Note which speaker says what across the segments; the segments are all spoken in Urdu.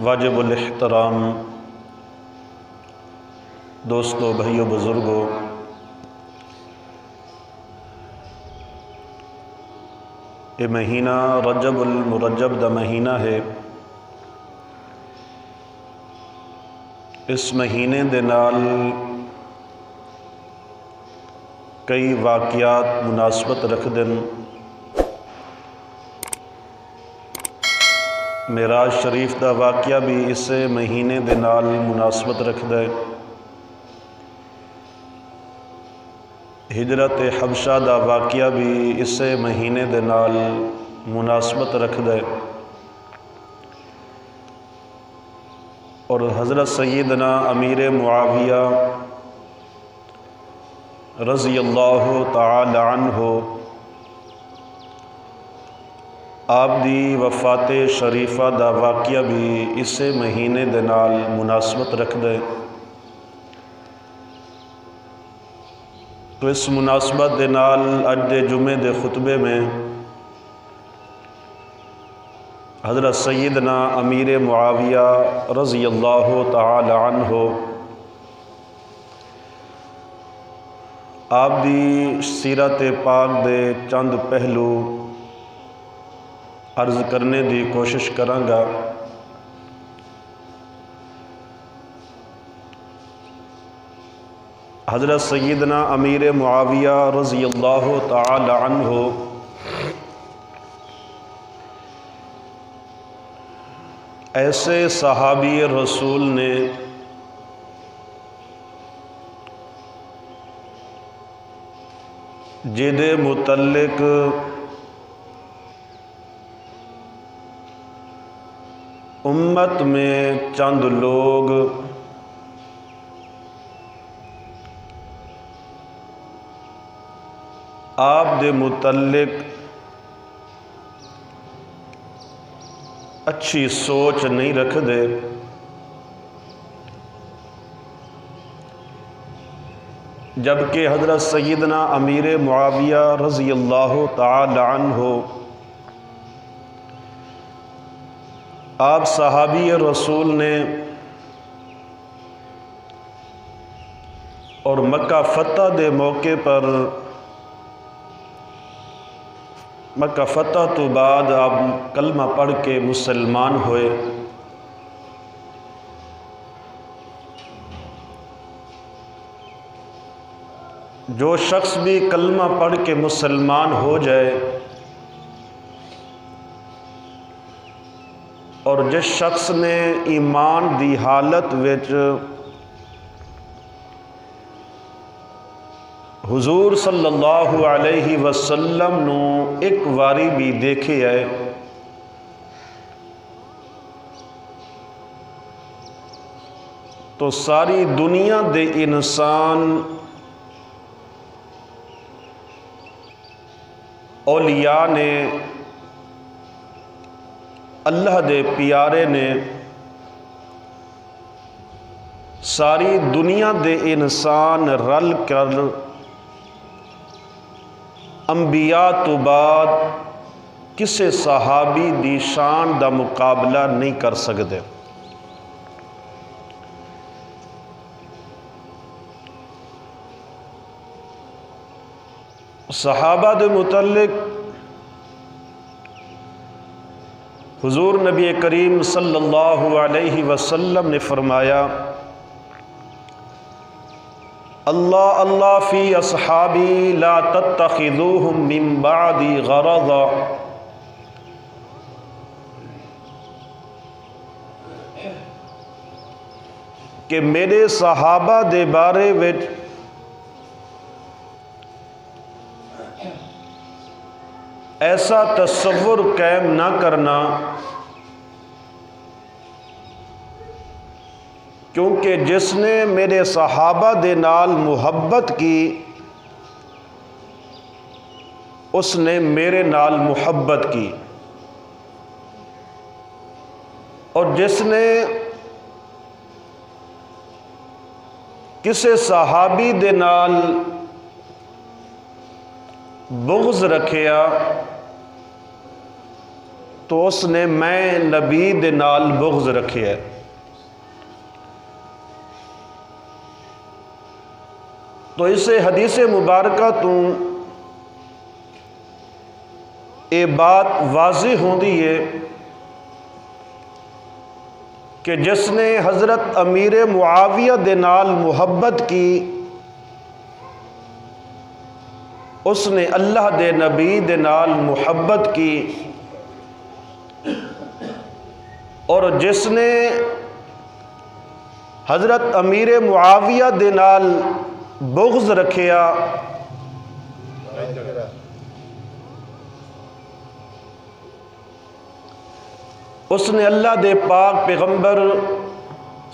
Speaker 1: واجب الاحترام دوستو، بھائیو، بزرگوں، یہ مہینہ رجب المرجب دا مہینہ ہے۔ اس مہینے دے نال کئی واقعات مناسبت رکھ دن۔ معراج شریف دا واقعہ بھی اس مہینے دے نال مناسبت رکھ دے۔ ہجرت حبشہ دا واقعہ بھی اس مہینے دے نال مناسبت رکھ دے، اور حضرت سیدنا امیر معاویہ رضی اللہ تعالی عنہ آپ دی وفات شریفہ دا واقعہ بھی اس مہینے دے نال مناسبت رکھ دے۔ تو اس مناسبت دے نال اج دے جمعے دے خطبے میں حضرت سیدنا امیر معاویہ رضی اللہ تعالی عنہ آپ دی سیرت پاک دے چند پہلو عرض کرنے دی کوشش کراں گا۔ حضرت سیدنا امیر معاویہ رضی اللہ تعالی عنہ ایسے صحابی رسول نے جدے متعلق امت میں چند لوگ آپ دے متعلق اچھی سوچ نہیں رکھ دے، جبکہ حضرت سیدنا امیر معاویہ رضی اللہ تعالی عنہ آپ صحابی رسول نے اور مکہ فتح دے موقع پر مکہ فتح تو بعد آپ کلمہ پڑھ کے مسلمان ہوئے۔ جو شخص بھی کلمہ پڑھ کے مسلمان ہو جائے، اور جس شخص نے ایمان دی حالت وچ حضور صلی اللہ علیہ وسلم نو ایک واری بھی دیکھے ہے، تو ساری دنیا دے انسان اولیاء نے، اللہ دے پیارے نے، ساری دنیا دے انسان رل کر انبیاء تو بعد کسے صحابی دی شان دا مقابلہ نہیں کر سکتے۔ صحابہ دے متعلق حضور نبی کریم صلی اللہ علیہ وسلم نے فرمایا، اللہ اللہ فی اصحابی لا تتخذوہم من بعدی غرضا، کہ میرے صحابہ دے بارے وچ ایسا تصور قائم نہ کرنا، کیونکہ جس نے میرے صحابہ دے نال محبت کی اس نے میرے نال محبت کی، اور جس نے کسے صحابی دے نال بغض رکھیا تو اس نے میں نبی دے نال بغض رکھیا ہے۔ تو اسے حدیث مبارکہ تو یہ بات واضح ہوندی ہے کہ جس نے حضرت امیر معاویہ دے نال محبت کی اس نے اللہ دے نبی دے نال محبت کی، اور جس نے حضرت امیر معاویہ دے نال بغض رکھیا اس نے اللہ دے پاک پیغمبر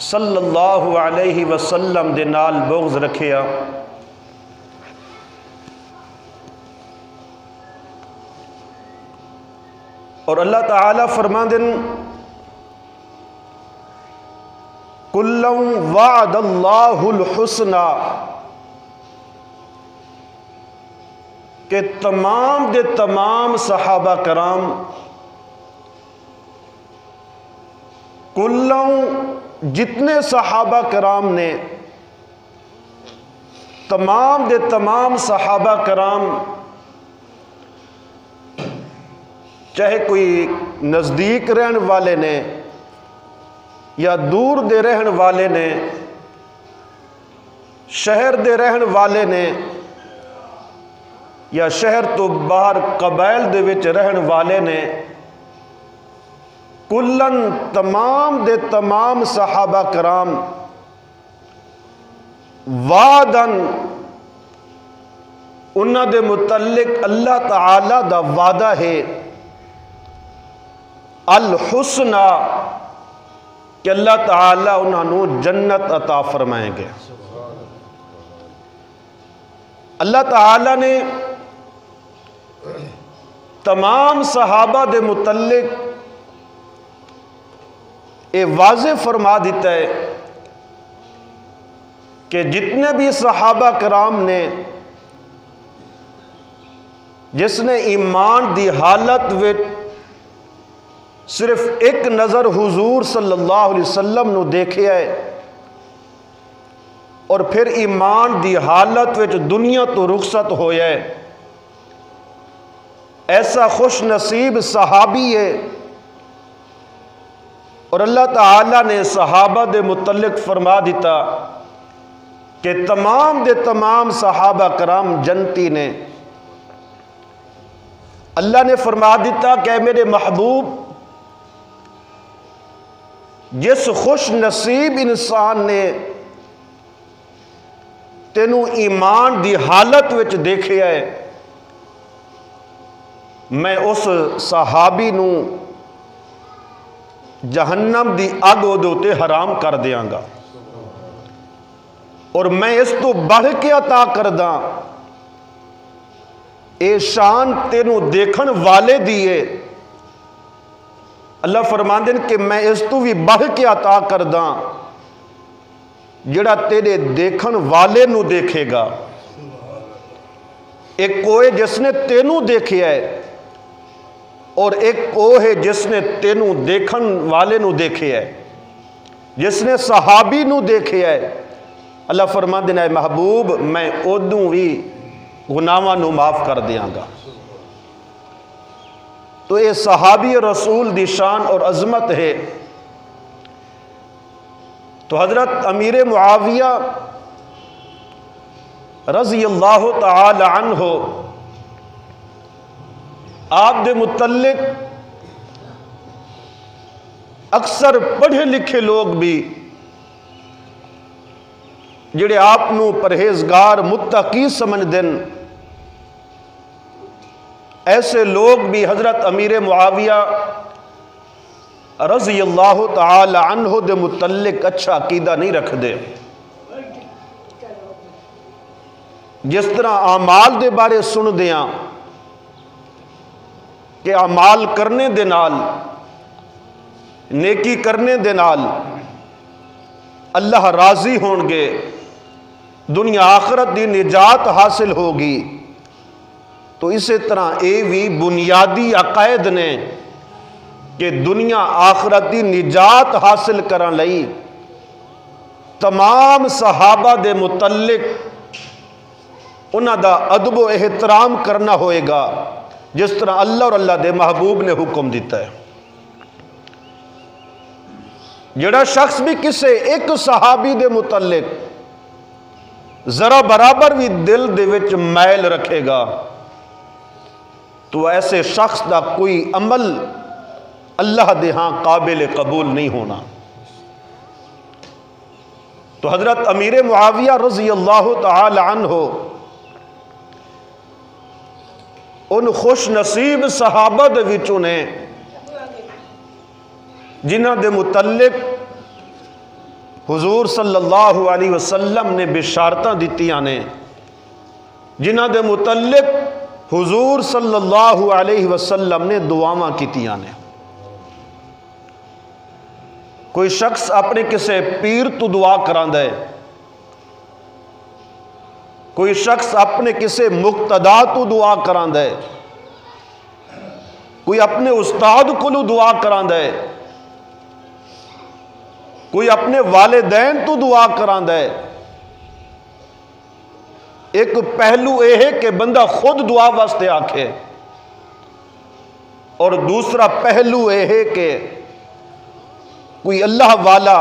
Speaker 1: صلی اللہ علیہ وسلم دے نال بغض رکھیا۔ اور اللہ تعالیٰ فرماندن کُلًّا وعد اللہ الحسنى، کہ تمام دے تمام صحابہ کرام کُلًّا جتنے صحابہ کرام نے، تمام دے تمام صحابہ کرام، چاہے کوئی نزدیک رہن والے نے یا دور دے رہن والے نے، شہر دے رہن والے نے یا شہر تو باہر قبائل دے وچ رہن والے نے، کلن تمام دے تمام صحابہ کرام وعدن انہاں دے متعلق اللہ تعالی دا وعدہ ہے الحسنى، کہ اللہ تعالی انہاں نو جنت عطا فرمائیں گے۔ اللہ تعالی نے تمام صحابہ دے متعلق یہ واضح فرما دیتا ہے کہ جتنے بھی صحابہ کرام نے، جس نے ایمان دی حالت وچ صرف ایک نظر حضور صلی اللہ علیہ وسلم نو دیکھیا ہے اور پھر ایمان دی حالت وچ دنیا تو رخصت ہویا ہے، ایسا خوش نصیب صحابی ہے۔ اور اللہ تعالیٰ نے صحابہ دے متعلق فرما دیتا کہ تمام دے تمام صحابہ کرام جنتی نے۔ اللہ نے فرما دیتا کہ اے میرے محبوب، جس خوش نصیب انسان نے تینوں ایمان دی حالت وچ دیکھیا ہے، میں اس صحابی نو جہنم دی اگ دے حرام کر دیاں گا، اور میں اس تو بڑھ کے عطا کر داں، اے شان تینوں دیکھن والے دیے۔ اللہ فرماندے کہ میں اس تو بھی بڑھ کے عطا کر داں جڑا تیرے دیکھن والے نو دیکھے گا۔ ایک کوئی جس نے تینوں دیکھیا ہے اور ایک وہ ہے جس نے تینوں دیکھن والے نو دیکھیا ہے، جس نے صحابی نو دیکھیا ہے۔ اللہ فرماندے اے محبوب، میں ادوں بھی گناہاں نو معاف کر دیاں گا۔ تو یہ صحابی رسول دی شان اور عظمت ہے۔ تو حضرت امیر معاویہ رضی اللہ تعالی عنہ، آپ دے متعلق اکثر پڑھے لکھے لوگ بھی جڑے آپ نو پرہیزگار متقی سمجھ دن، ایسے لوگ بھی حضرت امیر معاویہ رضی اللہ تعالی عنہ دے متعلق اچھا عقیدہ نہیں رکھ دے۔ جس طرح اعمال دے بارے سن دیاں کہ اعمال کرنے دے نال، نیکی کرنے دے نال اللہ راضی ہون گے، دنیا آخرت دی نجات حاصل ہوگی، تو اسی طرح اے بھی بنیادی عقائد نے کہ دنیا آخرت دی نجات حاصل کرن لئی تمام صحابہ دے متعلق انہاں دا ادب و احترام کرنا ہوئے گا جس طرح اللہ اور اللہ دے محبوب نے حکم دیتا ہے۔ جڑا شخص بھی کسے ایک صحابی دے متعلق ذرا برابر بھی دل دے وچ میل رکھے گا تو ایسے شخص دا کوئی عمل اللہ دے ہاں قابل قبول نہیں ہونا۔ تو حضرت امیر معاویہ رضی اللہ تعالی عنہ ان خوش نصیب صحابہ دے وچوں نے جنہاں دے متعلق حضور صلی اللہ علیہ وسلم نے بشارتاں دتیاں نے، جنہاں دے متعلق حضور صلی اللہ علیہ وسلم نے دعاواں کیتیاں نے۔ کوئی شخص اپنے کسے پیر تو دعا کراندا ہے، کوئی شخص اپنے کسے مقتدا تو دعا کراندا ہے، کوئی اپنے استاد کو دعا کراندا ہے، کوئی اپنے والدین تو دعا کراندا ہے۔ ایک پہلو یہ ہے کہ بندہ خود دعا واسطے آکھے، اور دوسرا پہلو یہ ہے کہ کوئی اللہ والا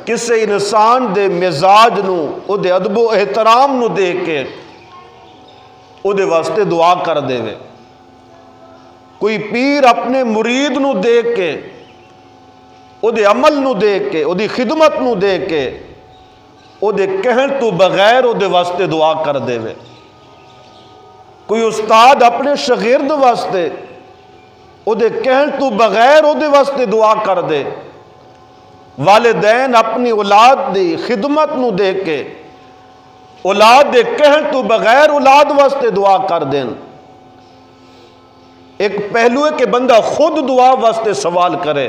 Speaker 1: کسے انسان دے مزاج نو او دے ادب و احترام نو دیکھ کے او دے واسطے دعا کر دے وے۔ کوئی پیر اپنے مرید نو دیکھ کے او دے عمل نو دیکھ کے او دی خدمت نو دیکھ کے او دے کہن تو بغیر او دے واسطے دعا کر دے وے۔ کوئی استاد اپنے شاگرد واسطے او دے کہن تو بغیر او دے واسطے دعا کر دے۔ والدین اپنی اولاد دی خدمت نو دیکھ کے اولاد دے کہن تو بغیر اولاد واسطے دعا کر دیں۔ ایک پہلو ہے کہ بندہ خود دعا واسطے سوال کرے،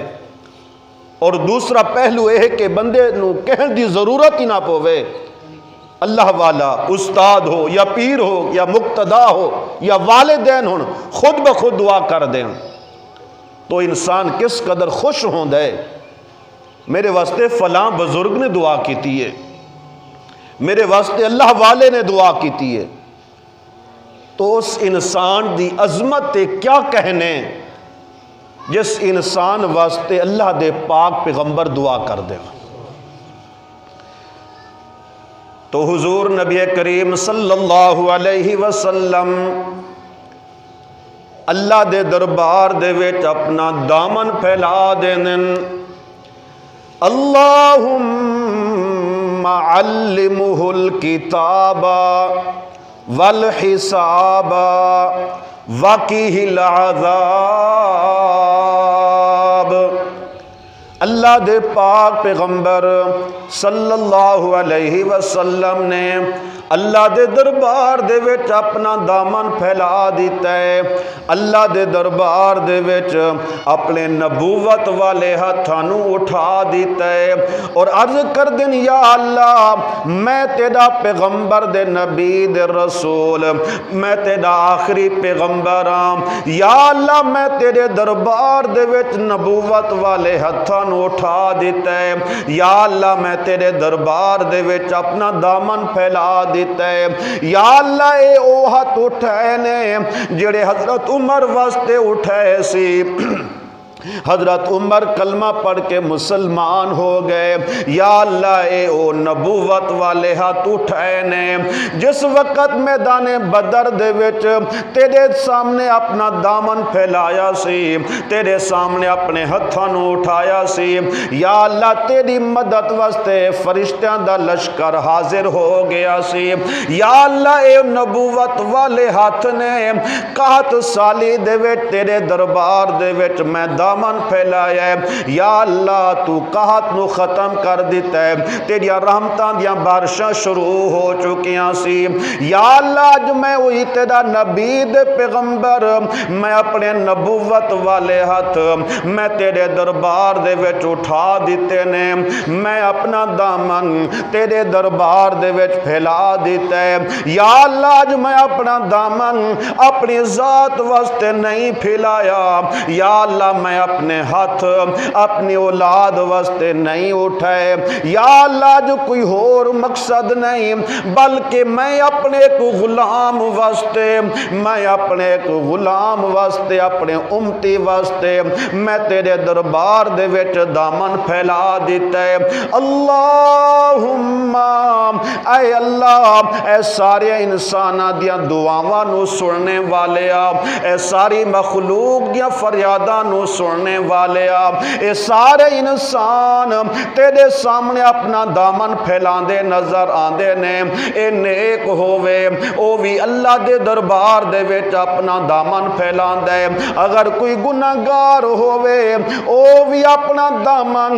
Speaker 1: اور دوسرا پہلو یہ ہے کہ بندے نو کہن دی ضرورت ہی نہ پوے، اللہ والا استاد ہو یا پیر ہو یا مقتدا ہو یا والدین ہون خود بخود دعا کر دیں، تو انسان کس قدر خوش ہوندا ہے۔ میرے واسطے فلاں بزرگ نے دعا کیتی ہے، میرے واسطے اللہ والے نے دعا کیتی ہے، تو اس انسان دی عظمت تے کیا کہنے جس انسان واسطے اللہ دے پاک پیغمبر دعا کر دے۔ تو حضور نبی کریم صلی اللہ علیہ وسلم اللہ دے دربار دے وچ اپنا دامن پھیلا دین، اللہم علمہ الکتاب والحساب وقیہ العذاب۔ اللہ دے پاک پیغمبر صلی اللہ علیہ وسلم نے اللہ دے دربار دے وچ اپنا دامن پھیلا دیتا ہے، اللہ دے دربار دے وچ اپنے نبوت والے ہاتھوں اٹھا دیتا ہے اور عرض کر دین یا اللہ میں تیرا پیغمبر دے نبی دے رسول، میں تیرا آخری پیغمبر ہاں، یا اللہ میں تیرے دربار دے وچ نبوت والے ہاتھوں اٹھا دیتا ہے، یا اللہ میں تیرے دربار دے وچ اپنا دامن پھیلا دیتا ہے، یا اللہ اے او ہاتھ اٹھائے نے جڑے حضرت عمر واسطے اٹھائے سی، حضرت عمر کلمہ پڑھ کے مسلمان ہو گئے، یا اللہ اے او نبوت والے ہاتھ اٹھائے نے جس وقت میدان بدر دے وچ تیرے سامنے اپنا دامن پھیلایا سی، تیرے سامنے اپنے ہتھاں نو اٹھایا سی، یا اللہ تیری مدد واسطے فرشتیاں دا لشکر حاضر ہو گیا سی، یا اللہ اے نبوت والے ہاتھ نے 61 سالی دے وچ تیرے دربار دے وچ میدان دامن پھیلایا ہے، یا اللہ تو قحط نو ختم کر دیتا ہے، تیری رحمتاں دیاں بارشاں شروع ہو چکیاں سی، یا اللہ اج میں وہی تیرا نبی دے پیغمبر، میں اپنے نبوت والے ہاتھ میں تیرے دربار دے وچ اٹھا دیتے نے، میں اپنا دامن تیرے دربار دے وچ پھیلا دیتا ہے، یا اللہ اج میں اپنا دامن اپنی ذات واسطے نہیں پھیلایا، یا اللہ میں اپنے ہاتھ اپنی اولاد واسطے نہیں اٹھائے، یا اللہ جو کوئی اور مقصد نہیں بلکہ میں اپنے ایک غلام واسطے، میں اپنے ایک غلام واسطے، اپنے امتی واسطے میں تیرے دربار دے وچ دامن پھیلا دیتا ہے۔ اللہم اے اللہ اے سارے انساناں دیاں دعاواں نو سننے والے آ، اے ساری مخلوق دیاں فریاداں نو سننے والے آ، اے سارے انسان تیرے سامنے اپنا دامن پھیلاندے نظر آندے نے، اے نیک ہووے او بھی اللہ دے دربار دے وچ اپنا دامن پھیلاندا ہے، اگر کوئی گناہگار ہووے او بھی اپنا دامن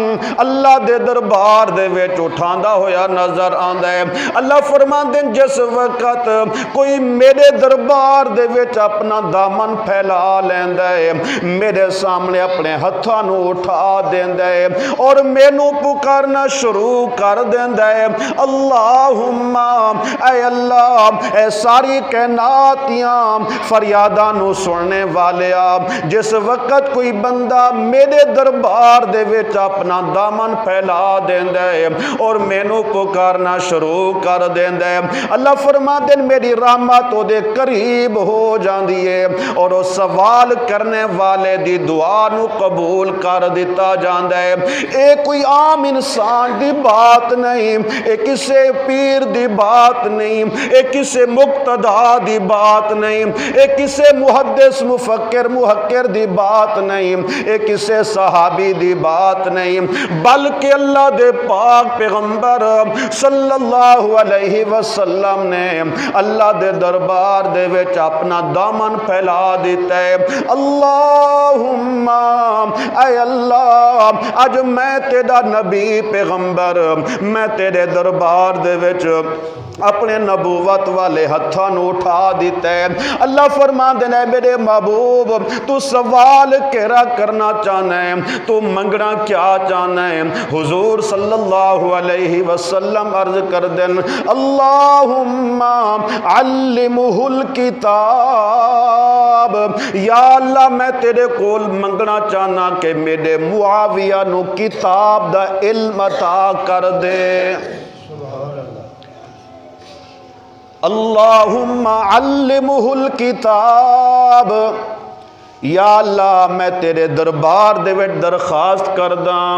Speaker 1: اللہ دے دربار دے وچ اٹھاندا ہویا نظر آندا ہے۔ اللہ فرماندے جس وقت کوئی میرے دربار دے وچ اپنا دامن پھیلا لیندا ہے، میرے سامنے اپنے ہتھاں نو اٹھا دیندا ہے اور مینوں پکارنا شروع کر دیندا ہے، اللہم اے اللہ اے ساری کائنات دیاں فریاداں نو سننے والیا، جس وقت کوئی بندہ میرے دربار دے وچ اپنا دامن پھیلا دیندا ہے اور مینوں پکارنا شروع کر دیندا ہے، اللہ فرماتے ہیں میری رحمت او دے قریب ہو جاندی ہے اور وہ سوال کرنے والے دی دعا نو قبول کر دیتا جاندا ہے۔ اے کوئی عام انسان دی بات نہیں، اے کسے پیر دی بات نہیں، اے کسے مقتدا دی بات نہیں، اے کسے محدث مفکر محقر دی بات نہیں، اے کسے صحابی دی بات نہیں، بلکہ اللہ دے پاک پیغمبر صلی اللہ علیہ وسلم نے اللہ دے دربار دے وچ اپنا دامن پھیلا دیتا ہے۔ اللہم اے اللہ اج میں تیرا نبی پیغمبر میں تیرے دربار دے وچ اپنے نبوت والے ہتھاں نو اٹھا دیتا ہے، اللہ فرماندے نے میرے محبوب تو سوال کیڑا کرنا چاہنا ہے، تو منگنا کیا چاہنا ہے؟ حضور صلی اللہ علیہ وسلم عرض کر دیں اللہم علمہ الکتاب، یا اللہ میں تیرے کول منگنا چاہنا کہ میرے معاویہ نو کتاب دا علم عطا کر دے، اللہم علمہ الکتاب، یا اللہ میں تیرے دربار دے وچ درخواست کرداں،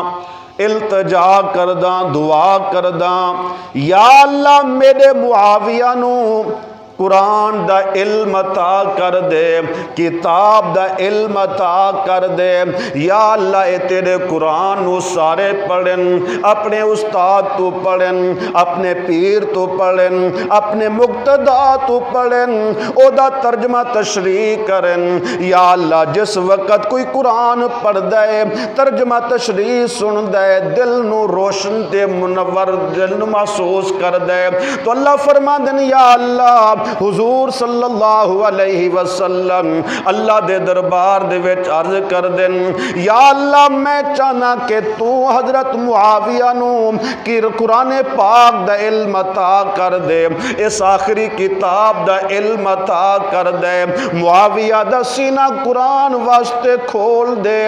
Speaker 1: التجا کرداں، دعا کرداں، یا اللہ میرے معاویہ نو قرآن دا علم عطا کر دے، کتاب دا علم عطا کر دے، یا اللہ اے تیرے قرآن نو سارے پڑھن، اپنے استاد تو پڑھن، اپنے پیر تو پڑھن، اپنے مقتدا تو پڑھن، او دا ترجمہ تشریح کرن، یا اللہ جس وقت کوئی قرآن پڑھ دے ترجمہ تشریح سن دے دل نو روشن تے منور دل نو محسوس کر دے، تو اللہ فرما دن یا اللہ حضور صلی اللہ علیہ وسلم اللہ دے دربار دے وچ عرض کر دیں یا اللہ میں چاہنا کہ تو حضرت معاویہ نو کی قرآن پاک دا علم عطا کر دے، اس آخری کتاب دا علم عطا کر دے، معاویہ دا سینہ قرآن واسطے کھول دے،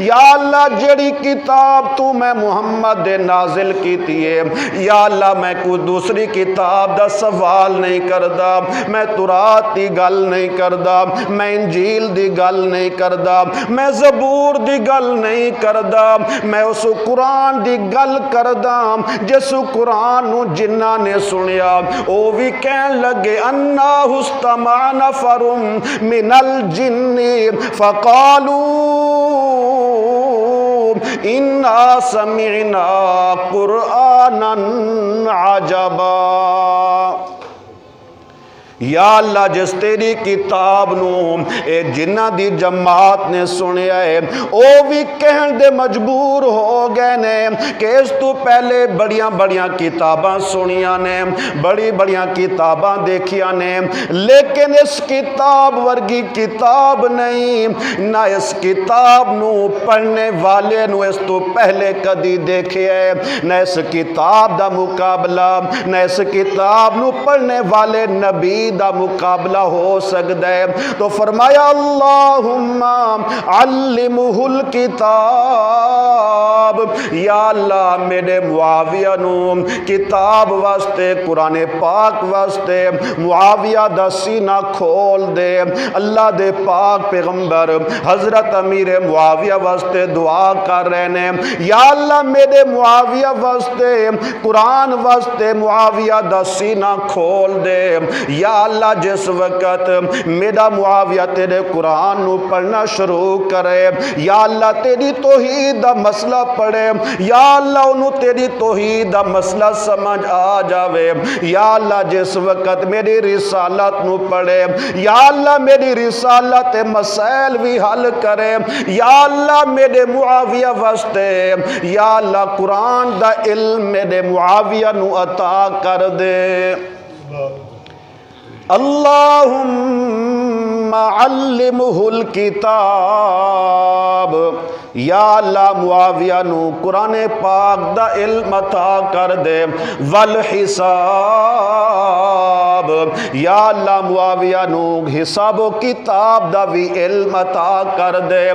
Speaker 1: یا اللہ جڑی کتاب تو میں محمد دے نازل کیتی ہے، یا اللہ میں کوئی دوسری کتاب دا سوال نہیں کردہ، میں تورات دی گل نہیں کردہ، میں انجیل دی گل نہیں کردہ، میں زبور دی گل نہیں کردہ، میں اس قرآن دی گل کردہ جس قرآن نو جنہ نے سنیا او بھی کہن لگے انا استمع نفر من الجن فقالوا انا سمعنا قرآنا عجبا، یا اللہ جس تیری کتاب نو اے جنہ دی جماعت نے سنیا ہے او بھی کہن دے مجبور ہو گئے نے کہ اس تو پہلے بڑیاں بڑیاں کتاباں سنیاں نے، بڑی بڑیاں کتاباں دیکھیاں نے، لیکن اس کتاب ورگی کتاب نہیں، نہ اس کتاب نو پڑھنے والے نو اس تو پہلے کدی دیکھے ہے، نہ اس کتاب دا مقابلہ، نہ اس کتاب نو پڑھنے والے نبی دا مقابلہ ہو سکتا ہے۔ تو فرمایا اللہم علمہ الکتاب، یا اللہ میرے معاویہ نو کتاب واسطے، قرآن پاک واسطے معاویہ دا سینہ کھول دے۔ اللہ دے پاک پیغمبر حضرت امیر معاویہ واسطے دعا کر رہے ہیں، یا اللہ میرے معاویہ واسطے، قرآن واسطے معاویہ دا سینہ کھول دے۔ یا اللہ جس وقت میرا معاویہ تیرے قرآن نو پڑھنا شروع کرے، یا اللہ تیری توحید دا مسئلہ پڑھے، یا اللہ انہوں تیری توحید دا مسئلہ سمجھ آ جاوے، یا اللہ جس وقت میری رسالت نو پڑھے، یا اللہ میری رسالت مسائل بھی حل کرے، یا اللہ میرے معاویہ واسطے، یا اللہ قرآن دا علم میرے معاویہ نو عطا کر دے۔ اللہم علمہ الکتاب، یا اللہ معاویہ نو قرآن پاک دا علم عطا کر دے، والحساب، یا اللہ معاویہ نو حساب و کتاب دا بھی علم عطا کر دے۔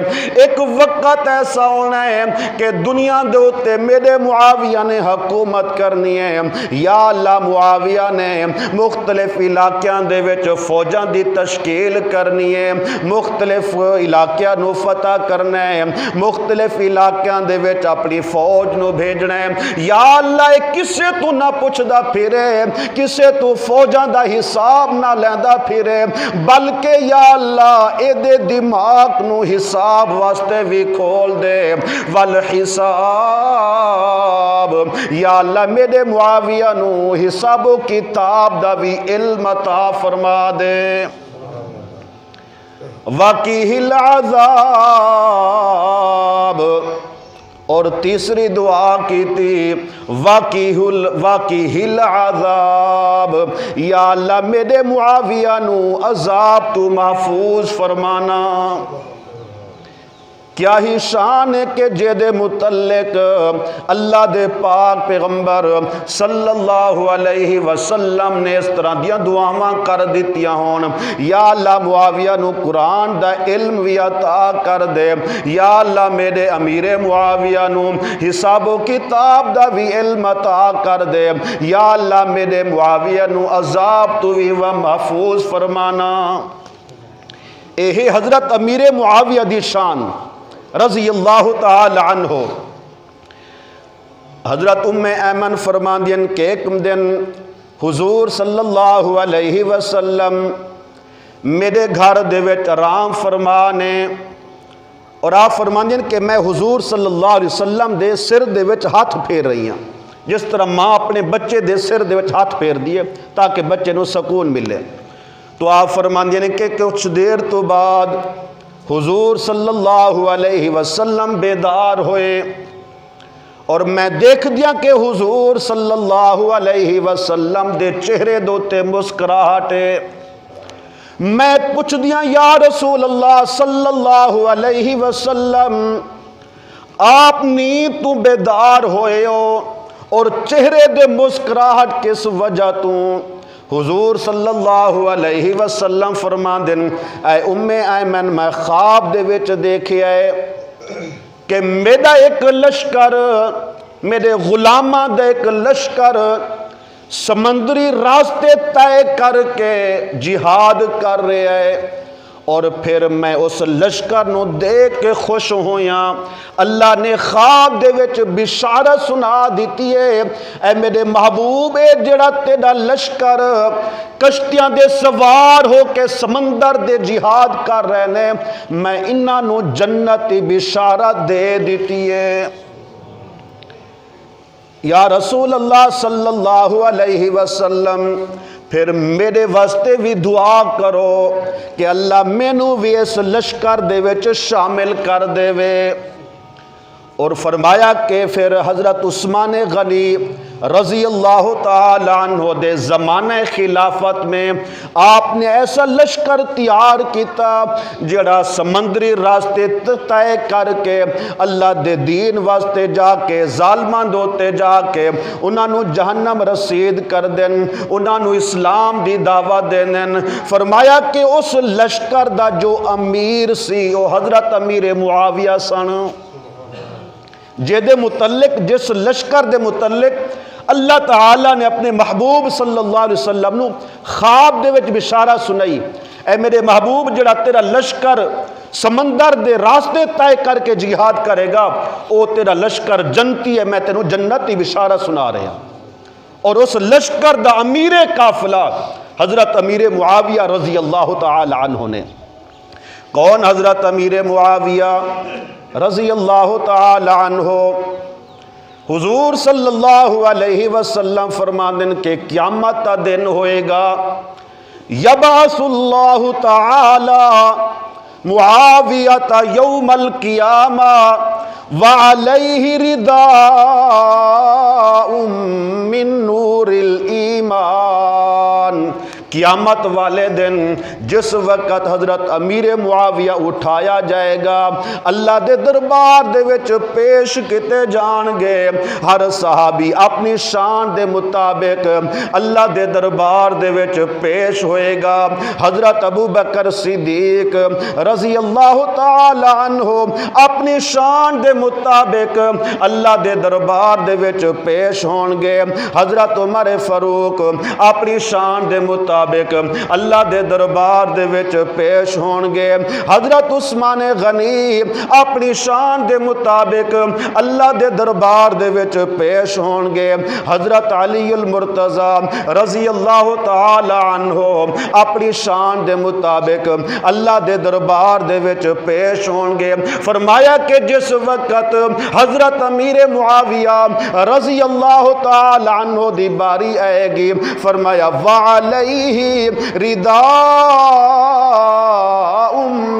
Speaker 1: ایک وقت ایسا ہونا ہے کہ دنیا دے اتے میرے معاویہ نے حکومت کرنی ہے، یا اللہ معاویہ نے مختلف علاقیاں دے وچ فوجاں دی تشکیل کرنی ہے، مختلف علاقیاں نو فتح کرنا ہے، مختلف علاقیاں دے وچ اپنی فوج نو بھیجنا ہے، یا اللہ کسے تو نہ پوچھدا پھرے، کسے تو فوجاں دا حساب نہ لیندا پھرے، بلکہ یا اللہ اے دے دماغ نو حساب واسطے بھی کھول دے، والحساب، یا اللہ میرے معاویہ نو حساب و کتاب دا بھی علم عطا فرما دے۔ وَقِهِ الْعَذَابِ، اور تیسری دعا کی تھی وَقِهِ الْعَذَابِ، یا اللہ میرے معاویہ نو عذاب تو محفوظ فرمانا۔ کیا ہی شان ہے کہ جیدے متعلق اللہ دے پاک پیغمبر صلی اللہ علیہ وسلم نے اس طرح دیا دعاواں کر دیتیاں ہون، یا اللہ معاویہ نو قرآن دا علم بھی عطا کر دے، یا اللہ میرے امیر معاویہ نو حساب و کتاب دا بھی علم عطا کر دے، یا اللہ میرے معاویہ نو عذاب تو بھی و محفوظ فرمانا۔ اے حضرت امیر معاویہ دی شان رضی اللہ تعالی عنہ۔ حضرت ایمن فرمان دین کہ ایک دن حضور صلی اللہ علیہ وسلم میرے گھر دے وچ آرام فرمانے، اور آپ فرمان دین کہ میں حضور صلی اللہ علیہ وسلم دے سر دے وچ ہاتھ پھیر رہی ہوں، جس طرح ماں اپنے بچے دے سر دے وچ ہاتھ پھیر دیے تاکہ بچے نو سکون ملے۔ تو آپ فرمان دین کہ کچھ دیر تو بعد حضور صلی اللہ علیہ وسلم بیدار ہوئے، اور میں دیکھ دیا کہ حضور صلی اللہ علیہ وسلم دے چہرے دوتے مسکراہٹے۔ میں پوچھ دیا یا رسول اللہ صلی اللہ علیہ وسلم، آپ نیند تو بیدار ہوئے ہو اور چہرے دے مسکراہٹ کس وجہ تو؟ حضور صلی اللہ علیہ وسلم فرمان دن اے ایمن میں خواب دے وچ دیکھے آئے کہ میرا ایک لشکر، میرے غلامہ دا ایک لشکر سمندری راستے طے کر کے جہاد کر رہے ہیں، اور پھر میں اس لشکر نو دیکھ کے خوش ہویاں۔ اللہ نے خواب دے وچ بشارت سنا دیتی ہے، اے میرے محبوب اے جڑا تیرا لشکر کشتیاں دے سوار ہو کے سمندر دے جہاد کر رہے ہیں، میں انہاں نو جنتی بشارت دے دیتی ہے۔ یا رسول اللہ صلی اللہ علیہ وسلم پھر میرے واسطے بھی دعا کرو کہ اللہ مینوں بھی اس لشکر دے وچ شامل کر دے وے۔ اور فرمایا کہ پھر حضرت عثمان غنی رضی اللہ تعالی عنہ دے زمانہ خلافت میں آپ نے ایسا لشکر تیار کیتا جڑا سمندری راستے طے کر کے اللہ دے دین واسطے جا کے ظالماں دوتے جا کے انہاں نو جہنم رسید کر دین، انہاں نو اسلام دی دعوت دین۔ فرمایا کہ اس لشکر دا جو امیر سی وہ حضرت امیر معاویہ سن، جس لشکر دے متعلق اللہ تعالیٰ نے اپنے محبوب صلی اللہ علیہ وسلم نو خواب دے وچ بشارہ سنائی، اے میرے محبوب جڑا تیرا لشکر سمندر دے راستے طے کر کے جہاد کرے گا او تیرا لشکر جنتی ہے، میں تینوں جنتی بشارہ سنا رہا ہوں۔ اور اس لشکر دا امیر قافلہ حضرت امیر معاویہ رضی اللہ تعالی عنہ نے۔ کون حضرت امیر معاویہ رضی اللہ تعالی عنہ؟ حضور صلی اللہ علیہ وسلم فرماندن کہ قیامت کا دن ہوئے گا، یبعث اللہ تعالی معاویۃ یوم القیامہ وعلیہ رداء من نور الایمان۔ قیامت والے دن جس وقت حضرت امیر معاویہ اٹھایا جائے گا، اللہ دے دربار دے وچ پیش کیتے جان گے، ہر صحابی اپنی شان دے مطابق اللہ دے دربار دے وچ پیش ہوئے گا۔ حضرت ابو بکر صدیق رضی اللہ تعالی عنہ اپنی شان دے مطابق اللہ دے دربار دے وچ پیش ہون گے، حضرت عمر فاروق اپنی شان دے مطابق اللہ دے دربار دے وچ پیش ہون گے، حضرت عثمان غنی اپنی شان دے مطابق اللہ دے دربار دے وچ پیش ہون گے، حضرت علی المرتضی رضی اللہ تعالی عنہ اپنی شان دے مطابق اللہ دے دربار دے وچ پیش ہون گے۔ فرمایا کہ جس وقت حضرت امیر معاویہ رضی اللہ تعالی عنہ دی باری آئے گی، فرمایا وعلیہ رداء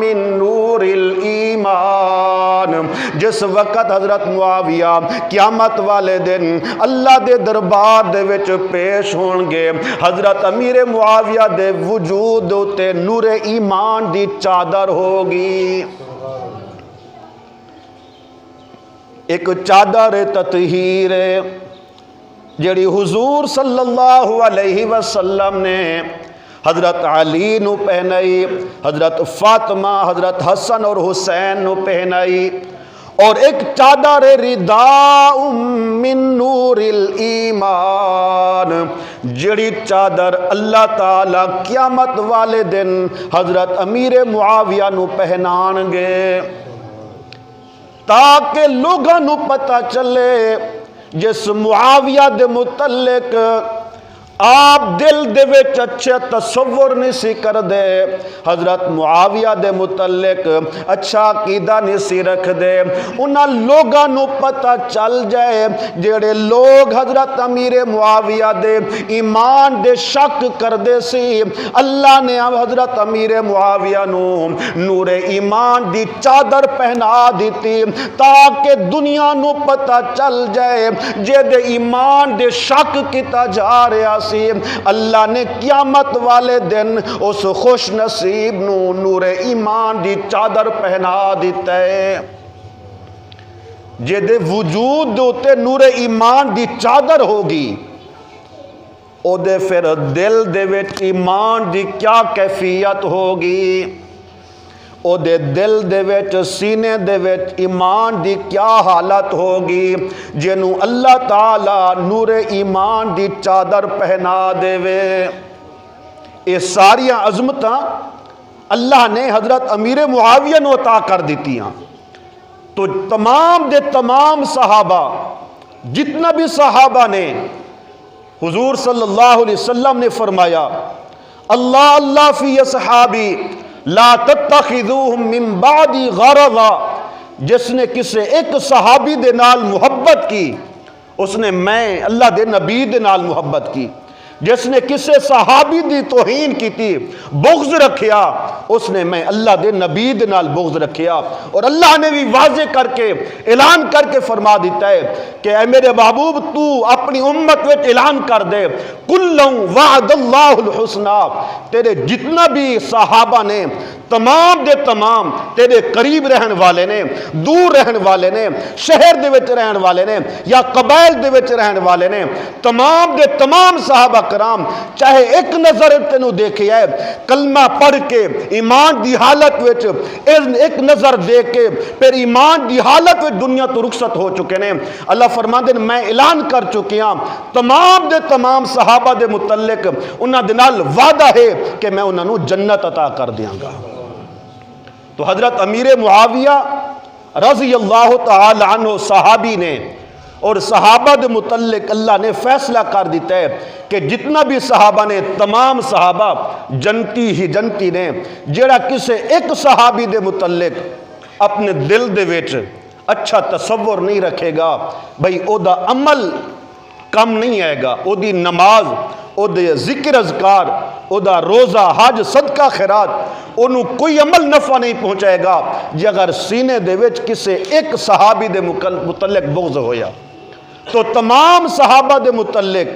Speaker 1: من نور الایمان۔ جس وقت حضرت معاویہ قیامت والے دن اللہ دے دربار دے وچ پیش ہون گے، حضرت امیر معاویہ دے وجود تے نور ایمان دی چادر ہوگی، ایک چادر تطہیر جڑی حضور صلی اللہ علیہ وسلم نے حضرت علی نو پہنائی، حضرت فاطمہ، حضرت حسن اور حسین نو پہنائی، اور ایک چادر رداء من نور الایمان، جڑی چادر اللہ تعالی قیامت والے دن حضرت امیر معاویہ نو پہنان گے، تاکہ لوگاں نو پتہ چلے جس معاویہ دے متعلق آپ دل دے وچ اچھے تصور نہیں سی کر دے، حضرت معاویہ دے متعلق اچھا عقیدہ نہیں سی رکھ دے، انہاں لوگاں نو پتہ چل جائے جڑے لوگ حضرت امیر معاویہ دے ایمان دے شک کر دے سی، اللہ نے حضرت امیر معاویہ نو نور ایمان دی چادر پہنا دیتی تاکہ دنیا نو پتہ چل جائے جے دے ایمان دے شک کیتا جا رہا سی، اللہ نے قیامت والے دن اس خوش نصیب نو نور ایمان دی چادر پہنا دیتا ہے، جے دے وجود دوتے نور ایمان دی چادر ہوگی، او دے پھر دل دے وچ ایمان دی کیا کیفیت ہوگی، او دے دل دے وچ سینے دے وچ ایمان دی کیا حالت ہوگی، جنوں اللہ تعالی نور ایمان دی چادر پہنا دے وے۔ یہ ساری عظمتاں اللہ نے حضرت امیر معاویہ نو عطا کر دیتی ہیں، تو تمام دے تمام صحابہ، جتنا بھی صحابہ نے حضور صلی اللہ علیہ وسلم نے فرمایا اللہ اللہ فی اصحابی لا تتخذوہم من بعدی غرضا، جس نے کسے ایک صحابی دے نال محبت کی اس نے میں اللہ دے نبی دے نال محبت کی، جس نے کسے صحابی دی توہین کی تھی، بغض رکھیا، اس نے میں اللہ دے نبی دے نال بغض رکھیا۔ اور اللہ نے بھی واضح کر کے اعلان کر کے فرما دیتا ہے کہ اے میرے محبوب تو اپنی امت وچ اعلان کر دے کُلًّا وعد اللہ الحسنى، تیرے جتنا بھی صحابہ نے تمام دے تمام تیرے قریب رہن والے نے، دور رہن والے نے، شہر دے وچ رہن والے نے یا قبائل دے وچ رہن والے نے، تمام دے تمام صحابہ کرام چاہے ایک نظر تینوں دیکھے ہے، کلمہ پڑھ کے ایمان دی حالت وچ ایک نظر دیکھ کے پھر ایمان دی حالت وچ دنیا تو رخصت ہو چکے نے۔ اللہ فرماندے نے میں اعلان کر چکیاں تمام دے تمام صحابہ دے متعلق انہاں دے نال وعدہ ہے کہ میں انہاں نو جنت عطا کر دیاں گا۔ تو حضرت امیر معاویہ رضی اللہ تعالی عنہ صحابی نے اور صحابہ دے متعلق اللہ نے فیصلہ کر دیتا ہے کہ جتنا بھی صحابہ نے تمام صحابہ جنتی ہی جنتی نے۔ جیڑا کسے ایک صحابی دے متعلق اپنے دل دے وچ اچھا تصور نہیں رکھے گا، بھئی او دا عمل کم نہیں آئے گا، او دی نماز، او دے ذکر اذکار، او دا روزہ حج صدقہ خیرات، انہوں کوئی عمل نفع نہیں پہنچائے گا جی اگر سینے دے وچ کسے ایک صحابی دے متعلق بغض ہویا۔ تو تمام صحابہ دے متعلق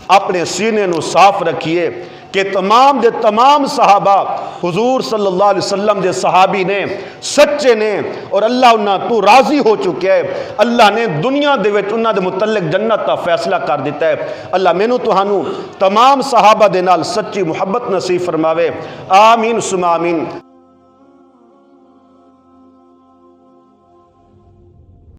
Speaker 1: اپنے سینے نو صاف رکھیے کہ تمام دے تمام صحابہ حضور صلی اللہ علیہ وسلم دے صحابی نے، سچے نے، اور اللہ انہاں تو راضی ہو چکے ہے۔ اللہ نے دنیا دے وچ انہاں دے متعلق جنت کا فیصلہ کر دیتا ہے۔ اللہ مینوں تہانوں تمام صحابہ دے نال سچی محبت نصیب فرماوے، آمین ثم آمین۔